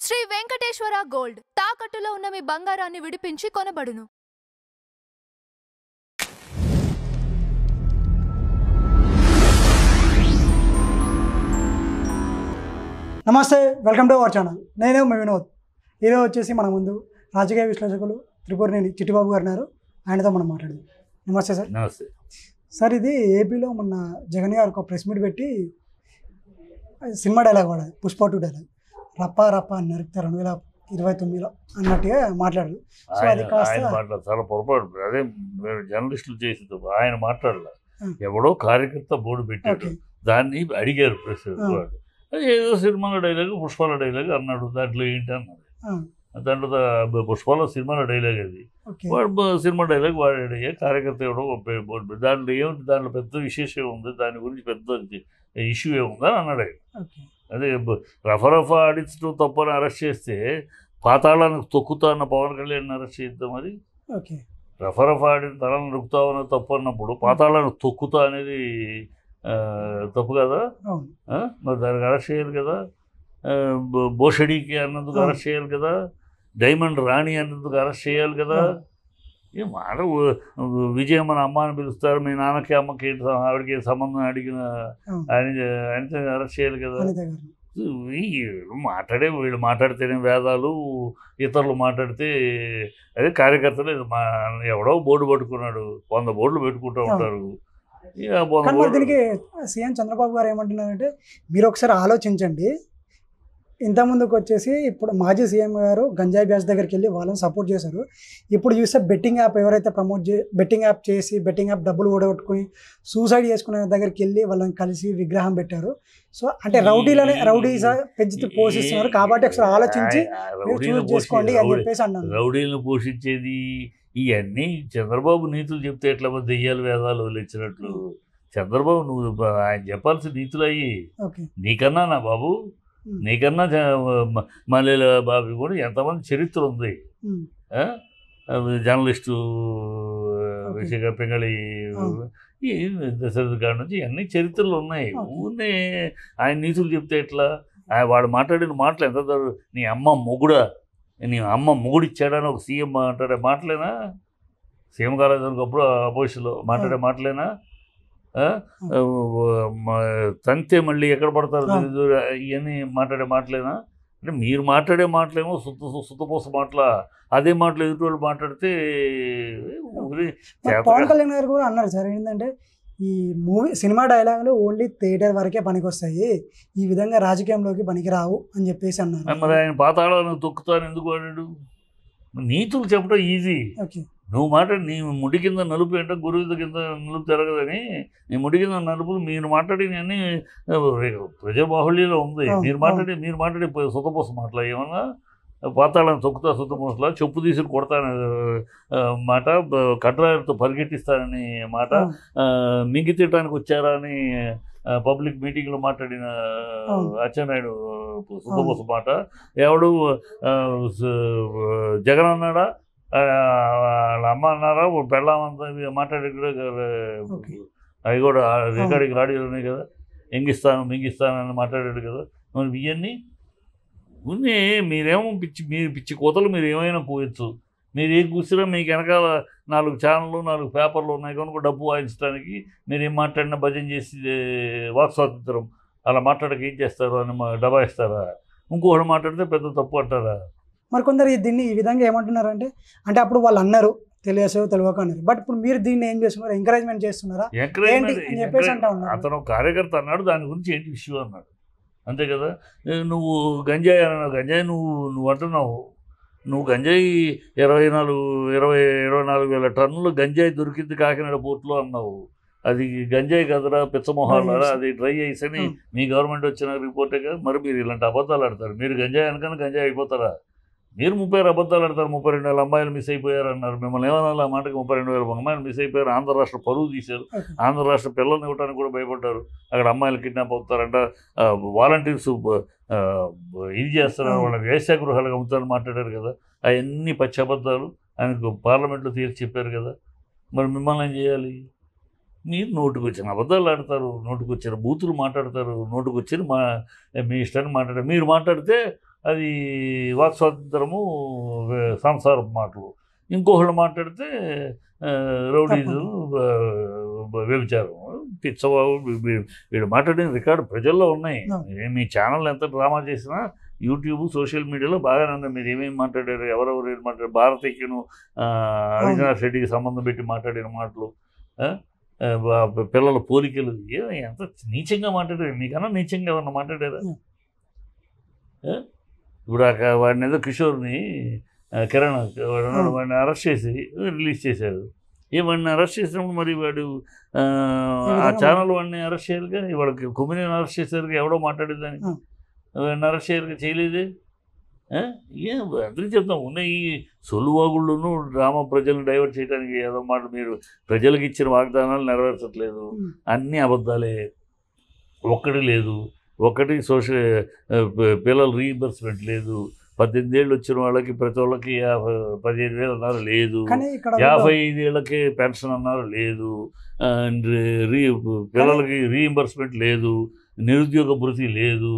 Shri Venkateswara gold తాకట్టులో ఉన్న మీ బంగారాన్ని విడిపించి కొనబడును. నమస్తే, వెల్కమ్ టు అవర్ ఛానల్. నేను మీ వినోద్. ఈరోజు వచ్చేసి మన ముందు రాజకీయ విశ్లేషకులు త్రిపురనేని చిట్టిబాబు గారు ఉన్నారు. ఆయనతో మనం మాట్లాడదాం. నమస్తే సార్. నమస్తే సార్, ఇది ఏపీలో మొన్న జగన్ గారు ఒక ప్రెస్ మీట్ పెట్టి సినిమా డైలాగ్ వాడారు, పుష్ప 2 డైలాగ్, రప్ప రప్ప అని నరుకుతారు 2029లో అన్నట్టుగా మాట్లాడారు. సో అది కాస్త చాలా పొరపాటు. అదే జర్నలిస్టులు చేసి ఆయన మాట్లాడలే, ఎవడో కార్యకర్త బోర్డు పెట్టాడు, దాన్ని అడిగారు ప్రెస్ వాళ్ళు. అది ఏదో సినిమాల డైలాగ్, పుష్పాల డైలాగ్ అన్నాడు. దాంట్లో ఏంటి అన్నాడు. దాంట్లో పుష్పాల సినిమాల డైలాగ్ అది, వాడు సినిమా డైలాగ్ వాడాడు. కార్యకర్త ఎవడో బోర్డు, దాంట్లో ఏముంది, దాంట్లో పెద్ద విశేషం ఉంది, దాని గురించి పెద్ద ఇష్యూ ఏముందని అన్నాడు ఆయన. అదే రఫా ఆడించడం తప్పని అరెస్ట్ చేస్తే పాతాళానికి తొక్కుతా అన్న పవన్ కళ్యాణ్ అరెస్ట్ చేద్దాం. అది రఫా ఆడిన తలను నొక్కుతావు అన్నది తప్పు అన్నప్పుడు పాతాళానికి తొక్కుతా అనేది తప్పు కదా. మరి దానికి అరెస్ట్ చేయాలి కదా. బోషడీకి అన్నందుకు అరెస్ట్ చేయాలి కదా. డైమండ్ రాణి అన్నందుకు అరెస్ట్ చేయాలి కదా. ఏ మాట విజయం మన అమ్మ అని పిలుస్తారు, మీ నాన్నకి అమ్మకి ఏంటి ఆవిడకి సంబంధం అడిగిన ఆయన అరెస్ట్ చేయాలి కదా. వీళ్ళు మాట్లాడితేనే వేదాలు, ఇతరులు మాట్లాడితే అదే కార్యకర్తలు. ఎవడో బోర్డు పట్టుకున్నాడు, 100 బోర్డులు పెట్టుకుంటూ ఉంటారు. దీనికి సీఎం చంద్రబాబు గారు ఏమంటున్నారంటే, మీరు ఒకసారి ఆలోచించండి, ఇంతకుముందుకు వచ్చేసి ఇప్పుడు మాజీ సీఎం గారు గంజాయి బ్యాచ్ దగ్గరికి వెళ్ళి వాళ్ళని సపోర్ట్ చేశారు. ఇప్పుడు చూస్తే బెట్టింగ్ యాప్ ఎవరైతే బెట్టింగ్ యాప్ చేసి బెట్టింగ్ యాప్ డబ్బులు ఓడగొట్టుకుని సూసైడ్ చేసుకునే దగ్గరికి వెళ్ళి వాళ్ళని కలిసి విగ్రహం పెట్టారు. సో అంటే రౌడీ పెంచుతూ పోషిస్తున్నారు కాబట్టి ఒకసారి ఆలోచించి చూస్ చేసుకోండి అని చెప్పేసి అన్నారు. రౌడీలను పోషించేది ఇవన్నీ చంద్రబాబు నీతులు చెప్తే ఎట్లా దెయ్యాలు వేదాలు ఇచ్చినట్లు. చంద్రబాబు నువ్వు ఆయన చెప్పాల్సిన నీతులు అయ్యి నీకన్నా నా బాబు, నీకన్నా మల్లెల బాబు కూడా ఎంతమంది చరిత్ర ఉంది. జర్నలిస్టు విషయ పింగళి దశరథ కాడి నుంచి అన్ని చరిత్రలు ఉన్నాయి. ఊరినే ఆయన నీతులు చెప్తే ఎట్లా. వాడు మాట్లాడిన మాటలు ఎంత నీ అమ్మ మొగుడా, నీ అమ్మ మొగుడు ఇచ్చాడని ఒక సీఎం మాట్లాడే మాటలేనా? సీఎం కాలేదానికి అప్పుడు అపోజిషన్లో మాట్లాడే మాటలేనా? తంతే మళ్ళీ ఎక్కడ పడతారు ఇవన్నీ మాట్లాడే మాటలేనా? అంటే మీరు మాట్లాడే మాటలేమో సుత్తపోస మాటల, అదే మాటలు ఎదుటి వాళ్ళు మాట్లాడితే. పవన్ కళ్యాణ్ గారు కూడా అన్నారు సార్, ఏంటంటే ఈ సినిమా డైలాగులు ఓన్లీ థియేటర్ వరకే పనికొస్తాయి, ఈ విధంగా రాజకీయంలోకి పనికిరావు అని చెప్పేసి అన్నారు. మరి ఆయన పాతాళాలను తొక్కుతాను ఎందుకు వాడాడు? నీతులు చెప్పడం ఈజీ. నువ్వు మాట్లాడి నీ ముడి కింద నలుపు ఏంటో గురువు కింద నలుపు జరగదని, నీ ముడి కింద నలుపులు మీరు మాట్లాడినవన్నీ ప్రజాబాహుళ్యంలో ఉంది. మీరు మాట్లాడి సుతపోస మాటలు ఏమన్నా పాతాళాన్ని తొక్కుతా సుతపోసలా, చెప్పు తీసుకుని కొడతాను మాట, కట్రాలతో పరిగెట్టిస్తానని మాట, మింగి తిట్టడానికి వచ్చారా అని పబ్లిక్ మీటింగ్లో మాట్లాడిన అచ్చెన్నాయుడు సుతపోస మాట. ఎవడు జగన్ అన్నాడా, వాళ్ళ అమ్మ అన్నారా, పెళ్ళామంతా మాట్లాడే అవి కూడా రికార్డింగ్ ఆడియోలు ఉన్నాయి కదా. మింగిస్తాను అని మాట్లాడాడు కదా. మరి ఇవన్నీ ఉన్నాయి. మీరేమో పిచ్చి కోతలు మీరు ఏమైనా పోయచ్చు. మీరు ఏం కూర్చున్నా మీకు వెనకాల 4 ఛానళ్ళు 4 పేపర్లు ఉన్నాయి కనుక డబ్బు వాయించడానికి మీరు ఏం మాట్లాడినా భజన చేసి వాక్ స్వాతంత్రం అలా మాట్లాడక ఏం చేస్తారు అని డబాయిస్తారా? ఇంకొకటి మాట్లాడితే పెద్ద తప్పు అంటారా? మరి కొందరు దీన్ని ఈ విధంగా ఏమంటున్నారంటే, అంటే అప్పుడు వాళ్ళు అన్నారు తెలియక అన్నారు, బట్ ఇప్పుడు మీరు దీన్ని ఏం చేస్తున్నారు, ఎంకరేజ్మెంట్ చేస్తున్నారా చెప్పేసి అంటా ఉన్నారు. అతను కార్యకర్త అన్నాడు, దాని గురించి ఏంటి ఇష్యూ అన్నాడు, అంతే కదా. నువ్వు గంజాయి అన్నావు, గంజాయి నువ్వు అంటున్నావు, నువ్వు గంజాయి 24,000 టన్నులు గంజాయి దొరికింది కాకినాడ పోర్టులో అన్నావు. అది గంజాయి కదరా పిచ్చమొహాలరా, అది డ్రై ఐస్ అని మీ గవర్నమెంట్ వచ్చిన రిపోర్టే కదా. మరి మీరు ఇలాంటి అబద్ధాలు ఆడతారు. మీరు గంజాయి అనకన్నా గంజాయి అయిపోతారా? మీరు 36 అబద్ధాలు ఆడతారు. 32,000 అమ్మాయిలు మిస్ అయిపోయారు అన్నారు. మిమ్మల్ని ఏమన్నా ఆ మాటకి 32,000 అమ్మాయిలు మిస్ అయిపోయారు. ఆంధ్ర రాష్ట్ర పరువు తీశారు. ఆంధ్ర రాష్ట్ర పిల్లల్ని ఇవ్వడానికి కూడా భయపడ్డారు. అక్కడ అమ్మాయిలు కిడ్నాప్ అవుతారంట, వాలంటీర్స్ ఇది చేస్తున్నారు, వాళ్ళకి వేశ్యాగృహాలకు అమ్ముతారని మాట్లాడారు కదా. అవన్నీ పచ్చి అబద్ధాలు ఆయనకు పార్లమెంట్లో తీర్చి చెప్పారు కదా. మరి మిమ్మల్ని ఏం చేయాలి? మీరు నోటుకు వచ్చిన అబద్ధాలు ఆడతారు, నోటుకు వచ్చిన బూతులు మాట్లాడతారు, నోటుకు వచ్చిన మీ ఇష్టాన్ని మాట్లాడారు. మీరు మాట్లాడితే అది వాక్ స్వాతంత్రము సంసారపు మాటలు. ఇంకొకళ్ళు మాట్లాడితే రౌడీజం, వ్యభిచారం, పిచ్చబాబు. వీడు మాట్లాడిన రికార్డు ప్రజల్లో ఉన్నాయి. మీ ఛానల్ ఎంత డ్రామా చేసినా యూట్యూబ్ సోషల్ మీడియాలో బాగానే ఉంది. మీరు ఏమేమి మాట్లాడారు, ఎవరెవరు ఏం మాట్లాడారు, భారతీయను అవినాష్ రెడ్డికి సంబంధం పెట్టి మాట్లాడిన మాటలు, పిల్లల పోలికలు, ఎంత నీచంగా మాట్లాడారు. మీకన్నా నీచంగా ఏమన్నా మాట్లాడారా? ఇప్పుడు వాడిని ఏదో కిషోర్ని కిరణ్ వాడిని అరెస్ట్ చేసి రిలీజ్ చేశారు. వాడిని అరెస్ట్ చేసినప్పుడు మరి వాడు ఆ ఛానల్ వాడిని అరెస్ట్ చేయాలిగా. వాడికి కుమిరిని అరెస్ట్ చేసేసరికి ఎవడో మాట్లాడేదాన్ని వాడిని అరెస్ట్ చేయలేదే. ఏం అందరికీ చెప్తాం. ఉన్న ఈ సొల్లువాగుళ్ళను డ్రామా ప్రజలను డైవర్ట్ చేయడానికి ఏదో మాట. మీరు ప్రజలకు ఇచ్చిన వాగ్దానాలు నెరవేర్చట్లేదు, అన్నీ అబద్ధాలే, ఒక్కటి లేదు. ఒకటి పిల్లల రీఇంబర్స్మెంట్ లేదు. 18 ఏళ్ళు వచ్చిన వాళ్ళకి ప్రతి వాళ్ళకి 15,000 అన్నారు, లేదు. 55 ఏళ్ళకే పెన్షన్ అన్నారు, లేదు. పిల్లలకి రీఇంబర్స్మెంట్ లేదు, నిరుద్యోగ భృతి లేదు,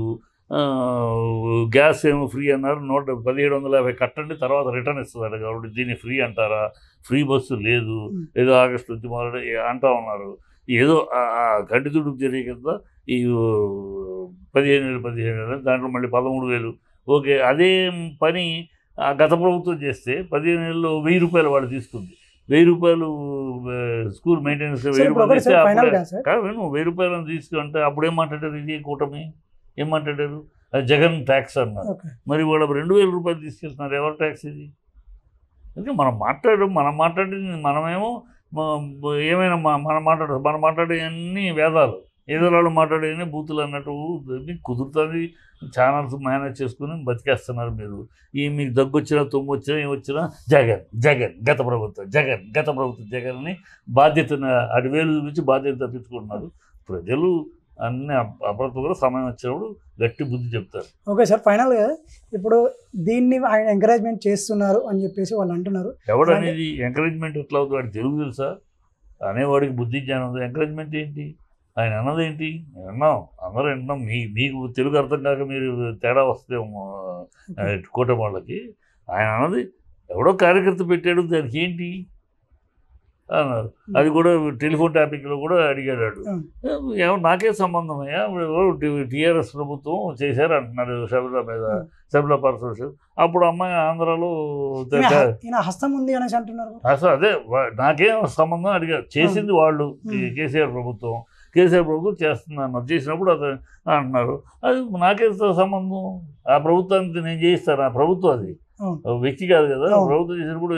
గ్యాస్ ఏమో ఫ్రీ అన్నారు, 1750 కట్టండి తర్వాత రిటర్న్ ఇస్తుంది కాబట్టి దీన్ని ఫ్రీ అంటారా? ఫ్రీ బస్సు లేదు, ఏదో ఆగస్టు నుంచి మొదటి అంటా ఉన్నారు. ఏదో గడ్డి తుడుపు జరిగే కదా ఈ 15,000 దాంట్లో మళ్ళీ 13,000. ఓకే, అదే పని గత ప్రభుత్వం చేస్తే 15 ఏళ్ళలో 1,000 రూపాయలు వాళ్ళు తీసుకుంది. 1,000 రూపాయలు స్కూల్ మెయింటెనెన్స్ 1,000 రూపాయలు ఇస్తే కాదు 1,000 రూపాయలను తీసుకుంటే అప్పుడేం మాట్లాడారు? ఇది కూటమి ఏం మాట్లాడారు? అది జగన్ ట్యాక్స్ అన్నారు. మరి వాళ్ళు 2,000 రూపాయలు తీసుకెళ్తున్నారు. ఎవరు ట్యాక్స్ ఇది? అంటే మనం మాట్లాడింది మనమేమో ఏమైనా మనం మాట్లాడే అన్ని వేదాలు, ఏదోలాళ్ళు మాట్లాడేవి బూతులు అన్నట్టు మీకు కుదురుతుంది. ఛానల్స్ మేనేజ్ చేసుకుని బతికేస్తున్నారు మీరు. మీకు దగ్గు వచ్చినా తుమ్ము వచ్చినా ఏం వచ్చినా జగన్ గత ప్రభుత్వం జగన్ అని బాధ్యతను అడివేలు చూపించి బాధ్యత తప్పించుకుంటున్నారు. ప్రజలు అన్ని అప్రతుగా సమయం వచ్చినప్పుడు గట్టి బుద్ధి చెప్తారు. ఓకే సార్, ఫైనల్గా ఇప్పుడు దీన్ని ఆయన ఎంకరేజ్మెంట్ చేస్తున్నారు అని చెప్పేసి వాళ్ళు అంటున్నారు. ఎవడనేది ఎంకరేజ్మెంట్ ఎట్లా అవుతుంది? వాడికి తెలుగు తెలుసా? అనేవాడికి బుద్ధి జ్ఞానం ఉంది. ఎంకరేజ్మెంట్ ఏంటి? ఆయన అన్నది ఏంటి? విన్నాం, అందరూ వింటున్నాం. మీకు తెలుగు అర్థం కాక మీరు తేడా వస్తే కూటమి వాళ్ళకి. ఆయన అన్నది ఎవడో కార్యకర్త పెట్టాడు, దానికి ఏంటి అన్నారు. అది కూడా టెలిఫోన్ టాపిక్లో కూడా అడిగాడు. నాకే సంబంధం అయ్యా, టీఆర్ఎస్ ప్రభుత్వం చేశారు అంటున్నారు శబరిల పరమేశ్వర్. అప్పుడు అమ్మాయి ఆంధ్రాలో హస్తం ఉంది అనేసి అంటున్నారు. అసలు అదే నాకేం సంబంధం అడిగారు. చేసింది వాళ్ళు కేసీఆర్ ప్రభుత్వం చేస్తుంది అన్నారు. చేసినప్పుడు అది అంటున్నారు. అది నాకే సంబంధం? ఆ ప్రభుత్వానికి నేను చేయిస్తాను? ఆ ప్రభుత్వం అది వ్యక్తి కాదు కదా. ప్రభుత్వం చేసినప్పుడు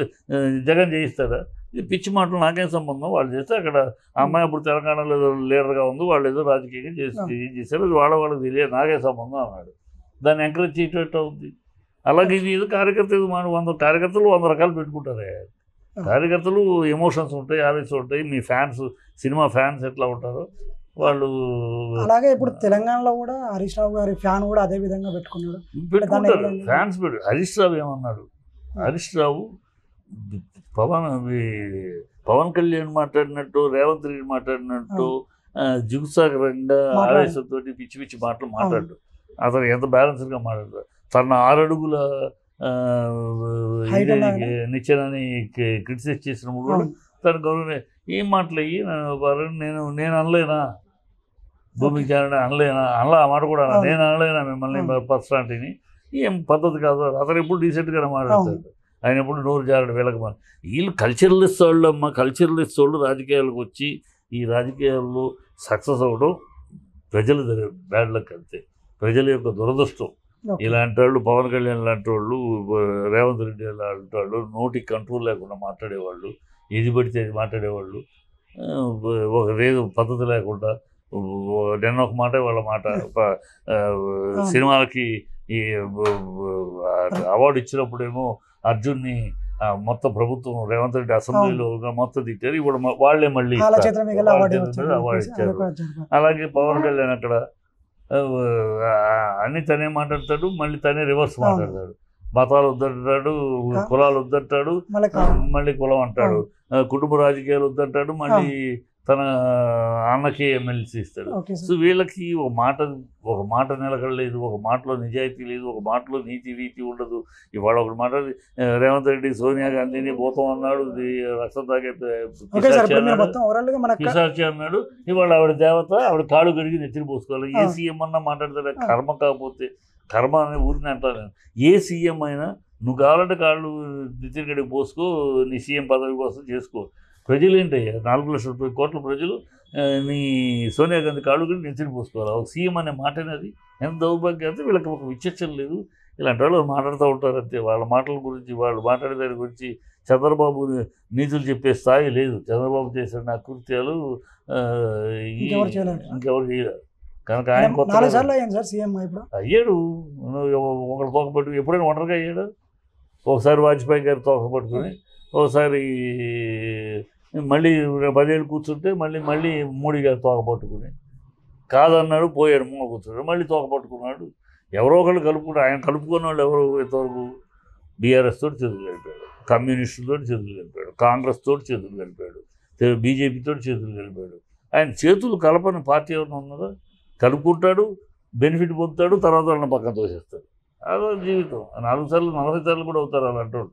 జగన్ చేయిస్తారా? ఇది పిచ్చి మాటలు, నాకేం సంబంధం? వాళ్ళు చేస్తే అక్కడ అమ్మాయి అప్పుడు తెలంగాణలో ఏదో లీడర్గా ఉంది, వాళ్ళు ఏదో రాజకీయంగా ఏం చేశారు, అది వాళ్ళకి తెలియదు, నాకే సంబంధం అన్నాడు. దాన్ని ఎంకరేజ్ చేయటట్టు అవుతుంది. అలాగే ఇది ఏదో కార్యకర్త 100 కార్యకర్తలు 100 రకాలు పెట్టుకుంటారే. కార్యకర్తలు ఎమోషన్స్ ఉంటాయి, ఆవేశం ఉంటాయి. మీ ఫ్యాన్స్, సినిమా ఫ్యాన్స్ ఎట్లా ఉంటారో వాళ్ళు అలాగే. ఇప్పుడు తెలంగాణలో కూడా హరీష్ రావు గారి ఫ్యాన్ కూడా అదే విధంగా పెట్టుకుంటారు. ఫ్యాన్స్ హరీష్ రావు ఏమన్నాడు? హరీష్ రావు పవన్ కళ్యాణ్ మాట్లాడినట్టు, రేవంత్ రెడ్డి మాట్లాడినట్టు జిగుసాగరంగా ఆవేశంతో పిచ్చి పిచ్చి మాటలు మాట్లాడు. అతను ఎంత బ్యాలెన్స్డ్గా మాట్లాడతాడు. తన 6 అడుగుల నిచ్చెనని క్రిటిసైజ్ చేసినప్పుడు కూడా తన గౌరవ ఏం మాటలయ్యి నేను అనలేనా, భూమికి చేరడం అనలేనా, ఆ మాట కూడా నేను అనలేనా మిమ్మల్ని పర్సనాలిటీని? ఏం పద్ధతి కాదు. అతను ఎప్పుడు డీసెంట్గానే మాట్లాడతాడు. ఆయన ఎప్పుడు నోరు జారడు వీళ్ళకి. వీళ్ళు కల్చరలిస్ట్ వాళ్ళు అమ్మ. కల్చరలిస్ట్ వాళ్ళు రాజకీయాలకు వచ్చి ఈ రాజకీయాల్లో సక్సెస్ అవ్వడం ప్రజలు బ్యాడ్ లక్ అంతే, ప్రజల యొక్క దురదృష్టం. ఇలాంటి వాళ్ళు, పవన్ కళ్యాణ్ లాంటి వాళ్ళు, రేవంత్ రెడ్డి లాంటి వాళ్ళు నోటికి కంట్రోల్ లేకుండా మాట్లాడేవాళ్ళు, ఏది పడితే అది మాట్లాడేవాళ్ళు, ఒక రేదు పద్ధతి లేకుండా నిన్న ఒక మాట వాళ్ళ మాట. సినిమాలకి ఈ అవార్డు ఇచ్చినప్పుడేమో అర్జున్ని మొత్తం ప్రభుత్వం రేవంత్ రెడ్డి అసెంబ్లీలో మొత్తం తిట్టారు. ఇప్పుడు వాళ్ళే మళ్ళీ అవార్డు ఇచ్చారు. అలాగే పవన్ కళ్యాణ్ అక్కడ అన్ని తనే మాట్లాడతాడు, మళ్ళీ తనే రివర్స్ మాట్లాడతాడు. మతాలు వద్దంటాడు, కులాలు వద్దంటాడు, మళ్ళీ కులం అంటాడు. కుటుంబ రాజకీయాలు వద్దంటాడు, మళ్ళీ తన అన్నకి ఎమ్మెల్సీ ఇస్తాడు. Okay so sir. వీళ్ళకి ఒక మాట నిలకడలేదు, ఒక మాటలో నిజాయితీ లేదు, ఒక మాటలో నీతి ఉండదు. ఇవాళ ఒక మాట రేవంత్ రెడ్డి సోనియా గాంధీని భూతం అన్నాడు, రక్తం తాగే ఓకే సార్, ఇప్పుడు మీరు మొత్తం ఓవరాల్గా మన పిశాచి అన్నాడు. ఇవాళ ఆవిడ దేవత, ఆవిడ కాళ్ళు కడిగి నెత్తిని పోసుకోవాలి. ఏ సీఎం అన్నా మాట్లాడతాడు, కర్మ కాకపోతే కర్మ అని ఊరిని అంటాను. ఏ సీఎం అయినా నువ్వు కావాలంటే కాళ్ళు నెత్తిని కడిగి పోసుకో, నీ సీఎం పదవి కోసం చేసుకో. ప్రజలు ఏంటయ్యా, 4,00,000 కోట్ల ప్రజలు నీ సోనియా గాంధీ కాళ్ళు కూడా నెత్తిని పోసుకోవాలి. ఒక సీఎం అనే మాట అనేది ఎంత దౌర్భాగ్యం అంటే వీళ్ళకి ఒక విచక్షణ లేదు. ఇలాంటి వాళ్ళు మాట్లాడుతూ ఉంటారు అంతే. వాళ్ళ మాటల గురించి, వాళ్ళు మాట్లాడే దాని గురించి చంద్రబాబు నీతులు చెప్పే స్థాయి లేదు. చంద్రబాబు చేసిన అకృత్యాలు ఇంకెవరు చేయలేరు. కనుక ఆయన కొత్త 4 సార్లు అయ్యాను సార్ సీఎం ఇప్పుడు. అయ్యాడు. ఒకటి తోకపట్టు ఎప్పుడైనా ఒంటరిగా అయ్యాడు. ఒకసారి వాజ్పేయి గారు తోకపట్టుకుని, ఒకసారి మళ్ళీ 10 ఏళ్ళు కూర్చుంటే మళ్ళీ మోడీ గారు తోకపట్టుకుని కాదన్నాడు, పోయాడు, మూల కూర్చున్నాడు, మళ్ళీ తోకపట్టుకున్నాడు. ఎవరో ఒకళ్ళు కలుపుకుంటారు. ఆయన కలుపుకున్న వాళ్ళు ఎవరు ఇంతవరకు? బీఆర్ఎస్ తోటి చేతులు కలిపాడు, కమ్యూనిస్టులతో చేతులు కలిపాడు, కాంగ్రెస్ తోటి చేతులు కలిపాడు, బీజేపీతో చేతులు కలిపాడు. ఆయన చేతులు కలపని పార్టీ ఏమైనా ఉన్నదా? కలుపుకుంటాడు, బెనిఫిట్ పొందుతాడు, తర్వాత వాళ్ళని పక్కన తోసేస్తాడు. అదో జీవితం. 4 సార్లు 40 సార్లు కూడా అవుతారు అలాంటి వాళ్ళు.